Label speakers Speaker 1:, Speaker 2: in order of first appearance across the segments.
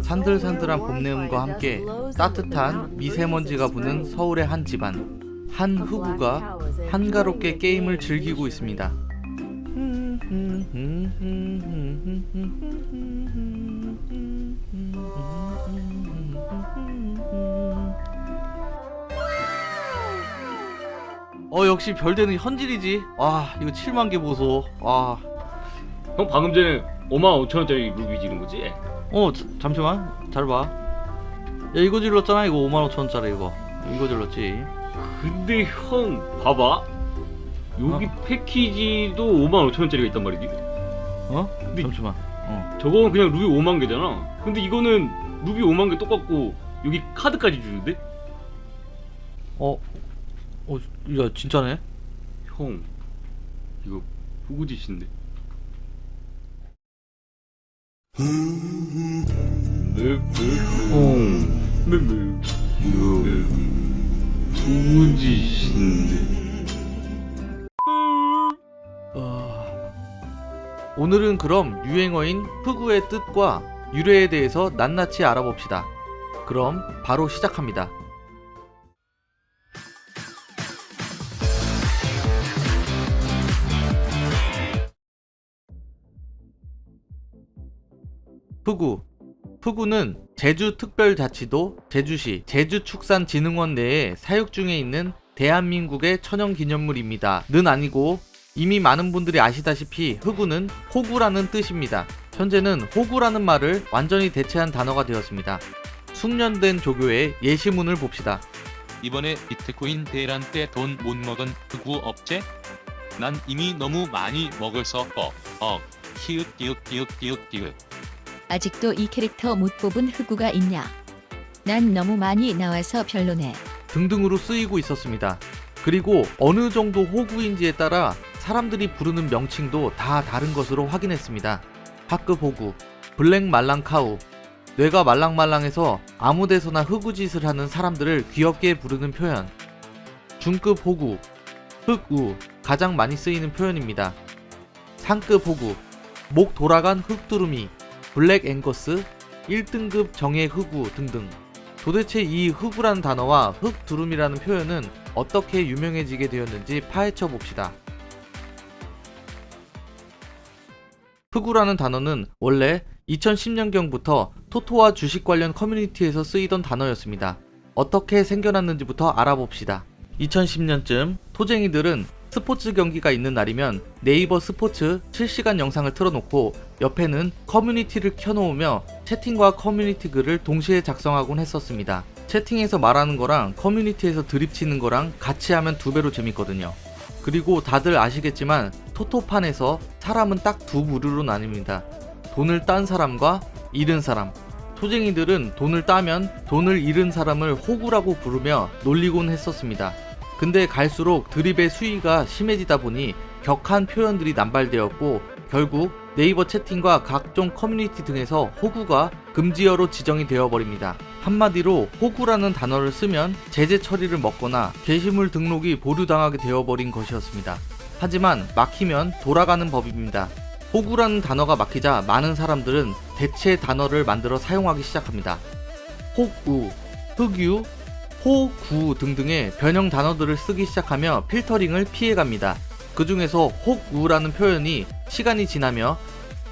Speaker 1: 산들산들한 봄내음과 함께 따뜻한 미세먼지가 부는 서울의 한 집안. 한 흑우가 한가롭게 게임을 즐기고 있습니다. 역시 별대는 현질이지. 와, 이거 7만 개 보소. 와.
Speaker 2: 형 방금 전에 55,000원짜리 루비 지른 거지?
Speaker 1: 잠시만. 잘 봐. 야, 이거 질렀잖아. 이거 55,000원짜리 이거 질렀지.
Speaker 2: 근데 형 봐봐, 여기 패키지도 55,000원짜리가 있단 말이지. 근데
Speaker 1: 잠시만.
Speaker 2: 저거는 그냥 루비 5만 개잖아. 근데 이거는 루비 5만 개 똑같고 여기 카드까지 주는데?
Speaker 1: 야, 진짜네.
Speaker 2: 형 이거 후구짓인데. 후구짓인데.
Speaker 1: 오늘은 그럼 유행어인 흑우의 뜻과 유래에 대해서 낱낱이 알아봅시다. 그럼 바로 시작합니다. 흑우. 흑우는 제주특별자치도 제주시 제주축산진흥원 내에 사육 중에 있는 대한민국의 천연기념물입니다. 는 아니고 이미 많은 분들이 아시다시피 흑우는 호구라는 뜻입니다. 현재는 호구라는 말을 완전히 대체한 단어가 되었습니다. 숙련된 조교의 예시문을 봅시다.
Speaker 3: 이번에 비트코인 대란 때 돈 못 먹은 흑우 업체? 난 이미 너무 많이 먹어서 키읔.
Speaker 4: 아직도 이 캐릭터 못 뽑은 흑우가 있냐? 난 너무 많이 나와서 별로네.
Speaker 1: 등등으로 쓰이고 있었습니다. 그리고 어느 정도 호구인지에 따라 사람들이 부르는 명칭도 다 다른 것으로 확인했습니다. 하급 호구, 블랙 말랑카우, 뇌가 말랑말랑해서 아무데서나 흑우짓을 하는 사람들을 귀엽게 부르는 표현. 중급 호구, 흑우, 가장 많이 쓰이는 표현입니다. 상급 호구, 목 돌아간 흑두루미, 블랙 앵거스, 1등급 정예 흑우 등등. 도대체 이 흑우라는 단어와 흑두루미라는 표현은 어떻게 유명해지게 되었는지 파헤쳐 봅시다. 흑우라는 단어는 원래 2010년경부터 토토와 주식 관련 커뮤니티에서 쓰이던 단어였습니다. 어떻게 생겨났는지부터 알아봅시다. 2010년쯤 토쟁이들은 스포츠 경기가 있는 날이면 네이버 스포츠 실시간 영상을 틀어놓고 옆에는 커뮤니티를 켜놓으며 채팅과 커뮤니티 글을 동시에 작성하곤 했었습니다. 채팅에서 말하는 거랑 커뮤니티에서 드립치는 거랑 같이 하면 2배로 재밌거든요. 그리고 다들 아시겠지만 토토판에서 사람은 딱 두 부류로 나뉩니다. 돈을 딴 사람과 잃은 사람. 토쟁이들은 돈을 따면 돈을 잃은 사람을 호구라고 부르며 놀리곤 했었습니다. 근데 갈수록 드립의 수위가 심해지다 보니 격한 표현들이 남발되었고 결국 네이버 채팅과 각종 커뮤니티 등에서 호구가 금지어로 지정이 되어버립니다. 한마디로 호구라는 단어를 쓰면 제재 처리를 먹거나 게시물 등록이 보류당하게 되어버린 것이었습니다. 하지만 막히면 돌아가는 법입니다. 호구라는 단어가 막히자 많은 사람들은 대체 단어를 만들어 사용하기 시작합니다. 혹우, 흑유, 호구 등등의 변형 단어들을 쓰기 시작하며 필터링을 피해갑니다. 그 중에서 혹우라는 표현이 시간이 지나며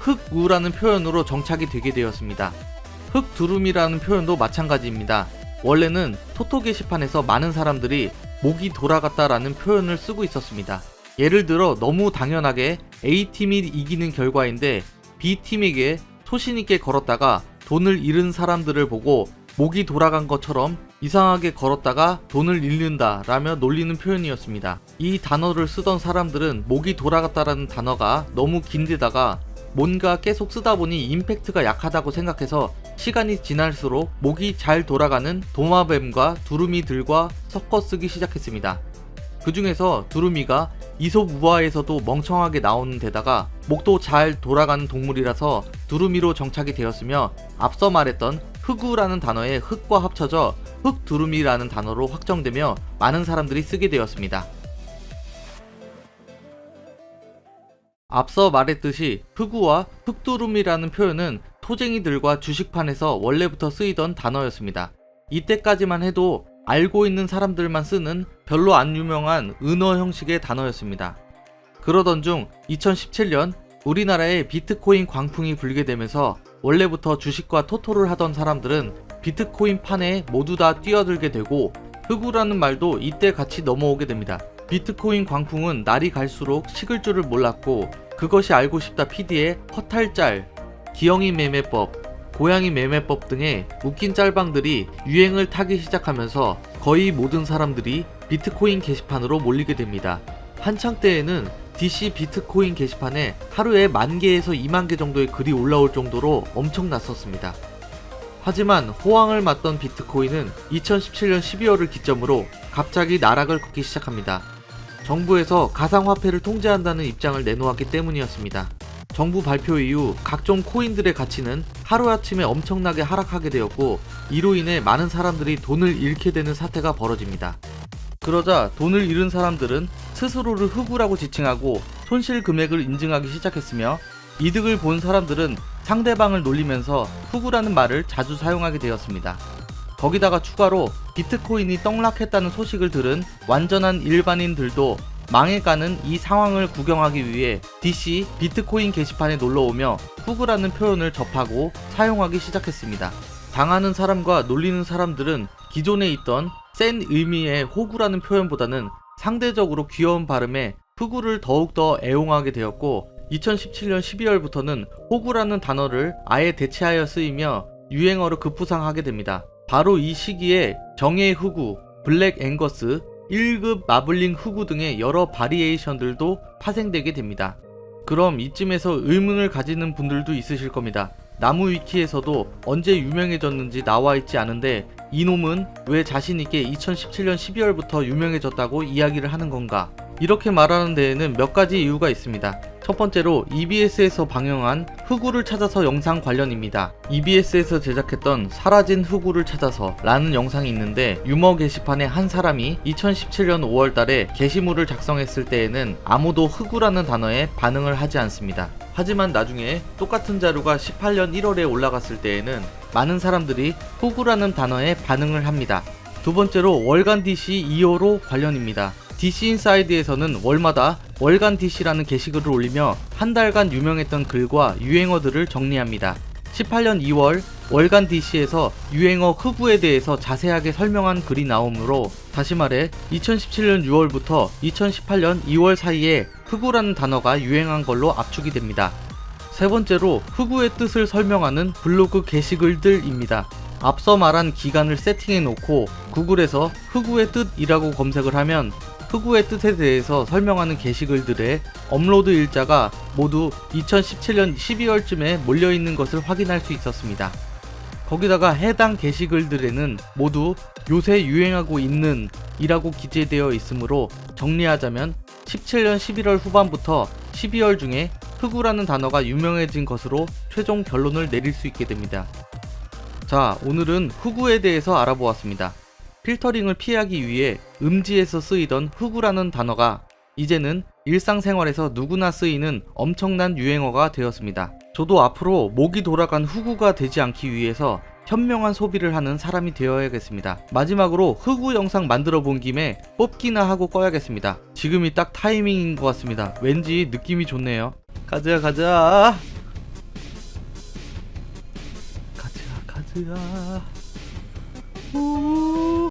Speaker 1: 흑우라는 표현으로 정착이 되게 되었습니다. 흑두rum이라는 표현도 마찬가지입니다. 원래는 토토 게시판에서 많은 사람들이 목이 돌아갔다라는 표현을 쓰고 있었습니다. 예를 들어 너무 당연하게 A팀이 이기는 결과인데 B팀에게 소신있게 걸었다가 돈을 잃은 사람들을 보고 목이 돌아간 것처럼 이상하게 걸었다가 돈을 잃는다 라며 놀리는 표현이었습니다. 이 단어를 쓰던 사람들은 목이 돌아갔다라는 단어가 너무 긴데다가 뭔가 계속 쓰다 보니 임팩트가 약하다고 생각해서 시간이 지날수록 목이 잘 돌아가는 도마뱀과 두루미들과 섞어 쓰기 시작했습니다. 그 중에서 두루미가 이솝 우화에서도 멍청하게 나오는 데다가 목도 잘 돌아가는 동물이라서 두루미로 정착이 되었으며 앞서 말했던 흑우라는 단어의 흑과 합쳐져 흑두루미라는 단어로 확정되며 많은 사람들이 쓰게 되었습니다. 앞서 말했듯이 흑우와 흑두루미라는 표현은 토쟁이들과 주식판에서 원래부터 쓰이던 단어였습니다. 이때까지만 해도 알고 있는 사람들만 쓰는 별로 안 유명한 은어 형식의 단어였습니다. 그러던 중 2017년 우리나라에 비트코인 광풍이 불게 되면서 원래부터 주식과 토토를 하던 사람들은 비트코인 판에 모두 다 뛰어들게 되고 흑우라는 말도 이때 같이 넘어오게 됩니다. 비트코인 광풍은 날이 갈수록 식을 줄을 몰랐고 그것이 알고 싶다 PD의 허탈짤, 기영이 매매법, 고양이 매매법 등의 웃긴 짤방들이 유행을 타기 시작하면서 거의 모든 사람들이 비트코인 게시판으로 몰리게 됩니다. 한창 때에는 DC 비트코인 게시판에 하루에 10,000개에서 20,000개 정도의 글이 올라올 정도로 엄청났었습니다. 하지만 호황을 맞던 비트코인은 2017년 12월을 기점으로 갑자기 나락을 걷기 시작합니다. 정부에서 가상화폐를 통제한다는 입장을 내놓았기 때문이었습니다. 정부 발표 이후 각종 코인들의 가치는 하루아침에 엄청나게 하락하게 되었고 이로 인해 많은 사람들이 돈을 잃게 되는 사태가 벌어집니다. 그러자 돈을 잃은 사람들은 스스로를 흑우라고 지칭하고 손실 금액을 인증하기 시작했으며 이득을 본 사람들은 상대방을 놀리면서 흑우라는 말을 자주 사용하게 되었습니다. 거기다가 추가로 비트코인이 떡락했다는 소식을 들은 완전한 일반인들도 망해가는 이 상황을 구경하기 위해 DC 비트코인 게시판에 놀러오며 흑우라는 표현을 접하고 사용하기 시작했습니다. 당하는 사람과 놀리는 사람들은 기존에 있던 센 의미의 호구라는 표현보다는 상대적으로 귀여운 발음에 흑우를 더욱더 애용하게 되었고 2017년 12월부터는 호구라는 단어를 아예 대체하여 쓰이며 유행어로 급부상하게 됩니다. 바로 이 시기에 정의 흑우, 블랙 앵거스, 1급 마블링 흑우 등의 여러 바리에이션들도 파생되게 됩니다. 그럼 이쯤에서 의문을 가지는 분들도 있으실 겁니다. 나무 위키에서도 언제 유명해졌는지 나와 있지 않은데 이놈은 왜 자신있게 2017년 12월부터 유명해졌다고 이야기를 하는 건가? 이렇게 말하는 데에는 몇 가지 이유가 있습니다. 첫 번째로 EBS에서 방영한 흑우를 찾아서 영상 관련입니다. EBS에서 제작했던 사라진 흑우를 찾아서 라는 영상이 있는데 유머 게시판의 한 사람이 2017년 5월 달에 게시물을 작성했을 때에는 아무도 흑우라는 단어에 반응을 하지 않습니다. 하지만 나중에 똑같은 자료가 18년 1월에 올라갔을 때에는 많은 사람들이 흑우라는 단어에 반응을 합니다. 두 번째로 월간 DC 2호로 관련입니다. DC인사이드에서는 월마다 월간 DC라는 게시글을 올리며 한 달간 유명했던 글과 유행어들을 정리합니다. 18년 2월 월간 DC에서 유행어 흑우에 대해서 자세하게 설명한 글이 나오므로 다시 말해 2017년 6월부터 2018년 2월 사이에 흑우라는 단어가 유행한 걸로 압축이 됩니다. 세 번째로 흑우의 뜻을 설명하는 블로그 게시글들입니다. 앞서 말한 기간을 세팅해 놓고 구글에서 흑우의 뜻이라고 검색을 하면 흑우의 뜻에 대해서 설명하는 게시글들의 업로드 일자가 모두 2017년 12월쯤에 몰려있는 것을 확인할 수 있었습니다. 거기다가 해당 게시글들에는 모두 요새 유행하고 있는 이라고 기재되어 있으므로 정리하자면 17년 11월 후반부터 12월 중에 흑우라는 단어가 유명해진 것으로 최종 결론을 내릴 수 있게 됩니다. 자, 오늘은 흑우에 대해서 알아보았습니다. 필터링을 피하기 위해 음지에서 쓰이던 흑우라는 단어가 이제는 일상생활에서 누구나 쓰이는 엄청난 유행어가 되었습니다. 저도 앞으로 목이 돌아간 흑우가 되지 않기 위해서 현명한 소비를 하는 사람이 되어야겠습니다. 마지막으로 흑우 영상 만들어 본 김에 뽑기나 하고 꺼야겠습니다. 지금이 딱 타이밍인 것 같습니다. 왠지 느낌이 좋네요. 가자 가자 가자 우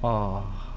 Speaker 1: 아